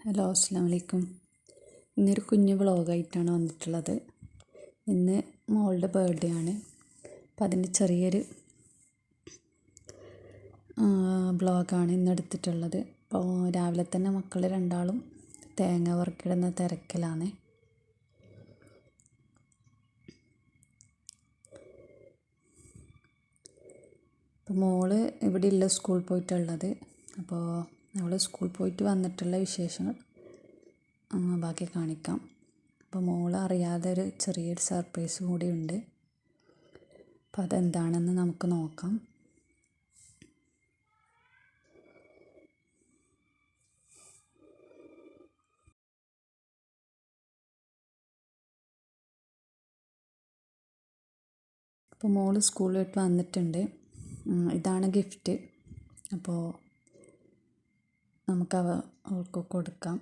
Hello അസ്സലാമു അലൈക്കും. ഇന്നൊരു കുഞ്ഞു വ്ളോഗായിട്ടാണ് വന്നിട്ടുള്ളത്. ഇന്ന് മോളുടെ ബർത്ത്ഡേ ആണ്. അപ്പം അതിൻ്റെ ചെറിയൊരു വ്ളോഗാണ് ഇന്ന് എടുത്തിട്ടുള്ളത്. അപ്പോൾ രാവിലെ തന്നെ മക്കൾ രണ്ടാളും തേങ്ങ വറുക്കിടുന്ന തിരക്കിലാണ്. അപ്പോൾ മോള് ഇവിടെ ഇല്ല, സ്കൂളിൽ പോയിട്ടുള്ളത്. അപ്പോൾ അവൾ സ്കൂളിൽ പോയിട്ട് വന്നിട്ടുള്ള വിശേഷങ്ങൾ ബാക്കി കാണിക്കാം. അപ്പോൾ മോൾ അറിയാതെ ഒരു ചെറിയൊരു സർപ്രൈസ് കൂടിയുണ്ട്. അപ്പോൾ അതെന്താണെന്ന് നമുക്ക് നോക്കാം. അപ്പോൾ മോൾ സ്കൂളിൽ വിട്ട് വന്നിട്ടുണ്ട്. ഇതാണ് ഗിഫ്റ്റ്. അപ്പോൾ നമുക്ക് അവൾക്ക് കൊടുക്കാം.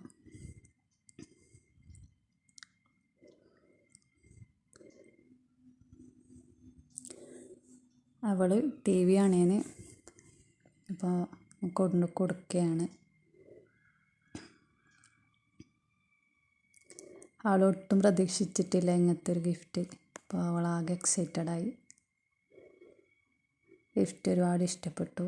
അവൾ ടി വി ആണേന് അപ്പോൾ കൊടുക്കുകയാണ്. അവളൊട്ടും പ്രതീക്ഷിച്ചിട്ടില്ല ഇങ്ങനത്തെ ഒരു ഗിഫ്റ്റ്. അപ്പോൾ അവളാകെ എക്സൈറ്റഡായി. ഗിഫ്റ്റ് ഒരുപാട് ഇഷ്ടപ്പെട്ടു.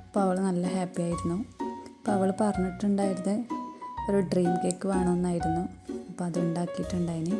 അപ്പോൾ അവൾ നല്ല ഹാപ്പി ആയിരുന്നു. അപ്പോൾ അവൾ പറഞ്ഞിട്ടുണ്ടായിരുന്നത് ഒരു ഡ്രീം കേക്ക് വേണമെന്നായിരുന്നു. അപ്പോൾ അത് ഉണ്ടാക്കിയിട്ടുണ്ടായിന്.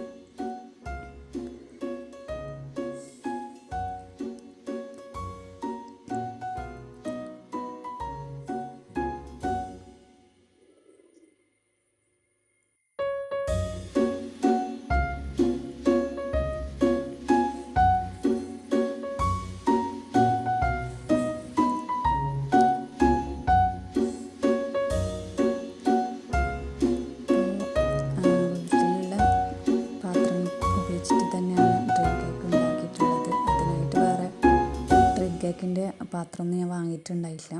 കേക്കിൻ്റെ പാത്രമൊന്നും ഞാൻ വാങ്ങിയിട്ടുണ്ടായില്ല.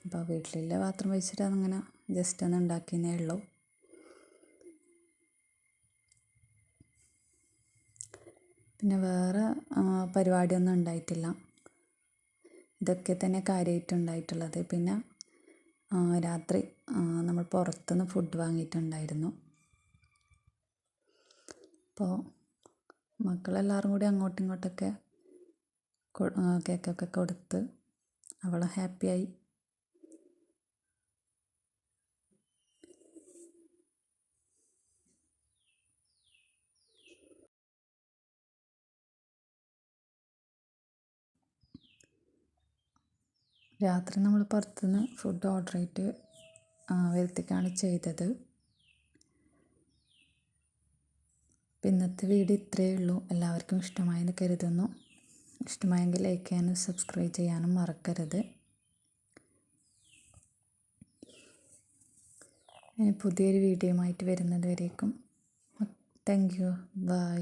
അപ്പോൾ വീട്ടിലുള്ള പാത്രം വെച്ചിട്ട് അതങ്ങനെ ജസ്റ്റ് ഒന്ന് ഉണ്ടാക്കിയതേ ഉള്ളൂ. പിന്നെ വേറെ പരിപാടിയൊന്നും ഉണ്ടായിട്ടില്ല. ഇതൊക്കെ തന്നെ കാര്യമായിട്ടുണ്ടായിട്ടുള്ളത്. പിന്നെ രാത്രി നമ്മൾ പുറത്തുനിന്ന് ഫുഡ് വാങ്ങിയിട്ടുണ്ടായിരുന്നു. അപ്പോൾ മക്കളെല്ലാവരും കൂടി അങ്ങോട്ടും ഇങ്ങോട്ടൊക്കെ കേക്കൊക്കെ കൊടുത്ത് അവൾ ഹാപ്പിയായി. രാത്രി നമ്മൾ പുറത്തുനിന്ന് ഫുഡ് ഓർഡർ ചെയ്തിട്ട് വരുത്തിക്കാണ് ചെയ്തത്. ഇന്നത്തെ വീഡിയോ ഇത്രയേ ഉള്ളൂ. എല്ലാവർക്കും ഇഷ്ടമായെന്ന് കരുതുന്നു. ഇഷ്ടമായെങ്കിൽ ലൈക്ക് ചെയ്യാനും സബ്സ്ക്രൈബ് ചെയ്യാനും മറക്കരുത്. ഇനി പുതിയൊരു വീഡിയോയുമായിട്ട് വരുന്നത് വരേക്കും താങ്ക് യു. ബൈ.